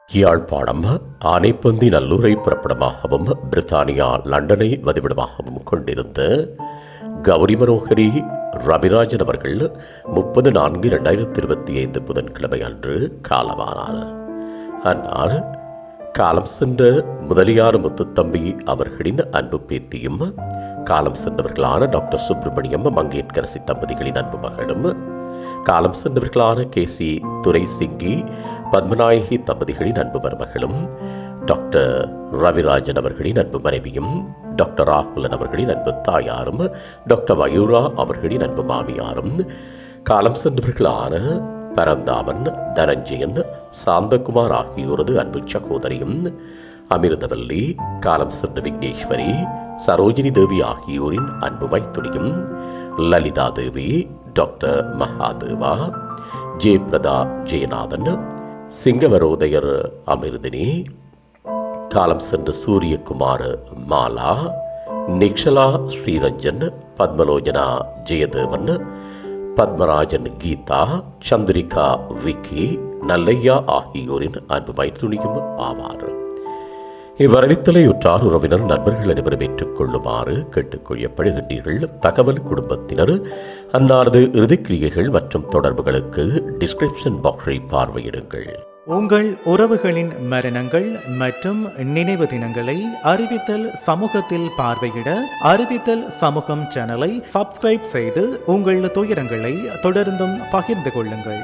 யாழ்ப்பாணம் ஆனைப்பந்தி நல்லூரை புறப்படமாகவும் பிரித்தானியா லண்டனை வதிவிடமாகவும் கொண்டிருந்த கௌரி மனோகரி ரவிராஜன் அவர்கள் 30/4/2025 புதன்கிழமை அன்று காலமானார். அன்னார் காலம் சென்ற முதலியார் முத்துத்தம்பி அவர்களின் அன்பு பேத்தியும் காலம் சென்றவர்களான டாக்டர் சுப்பிரமணியம் மங்கேட்கரசி தம்பதிகளின் அன்பு மகளும் காலம் சென்றவர்களான கேசி துரை சிங்கி பத்மநாயகி தம்பதிகளின் அன்பு மருமகளும் டாக்டர் ரவிராஜன் அவர்களின் அன்பு மனைவியும் டாக்டர் ராகுலன் அவர்களின் அன்பு தாயாரும் டாக்டர் மயூரா அவர்களின் அன்பு மாமியாரும் காலம் சென்றவர்களான பரந்தாமன் தனஞ்சயன் சாந்தகுமார் ஆகியோரது அன்பு சகோதரியும் அமிர்தவல்லி காலம் சென்ற விக்னேஸ்வரி சரோஜினி தேவி ஆகியோரின் அன்பு மைத்துனியும் லலிதா தேவி டாக்டர் மகாதேவா ஜெயபிரதா ஜெயநாதன் சிங்கவரோதயர் அமிர்தினி காலம் சென்ற சூரியகுமார் மாலா நிக்ஷலா ஸ்ரீரஞ்சன் பத்மலோஜனா ஜெயதேவன் பத்மராஜன் கீதா சந்திரிகா விக்கி நல்லையா ஆகியோரின் அன்பு மைத்துனியும் ஆவார். இவ்வரவித்தலை உற்றார் உறவினர் நண்பர்கள் அனைவரும் ஏற்றுக்கொள்ளுமாறு கேட்டுக்கொள்ளப்படுகின்றீர்கள். தகவல் குடும்பத்தினர் அன்னாரது இறுதிக்கிரியைகள் மற்றும் தொடர்புகளுக்கு டிஸ்கிரிப்ஷன் பாக்ஸை பார்வையிடுங்கள். உங்கள் உறவுகளின் மரணங்கள் மற்றும் நினைவு தினங்களை அறிவித்தல் சமூகத்தில் பார்வையிட அறிவித்தல் சமூகம் சேனலை சப்ஸ்கிரைப் செய்து உங்கள் துயரங்களை தொடர்ந்தும் பகிர்ந்து கொள்ளுங்கள்.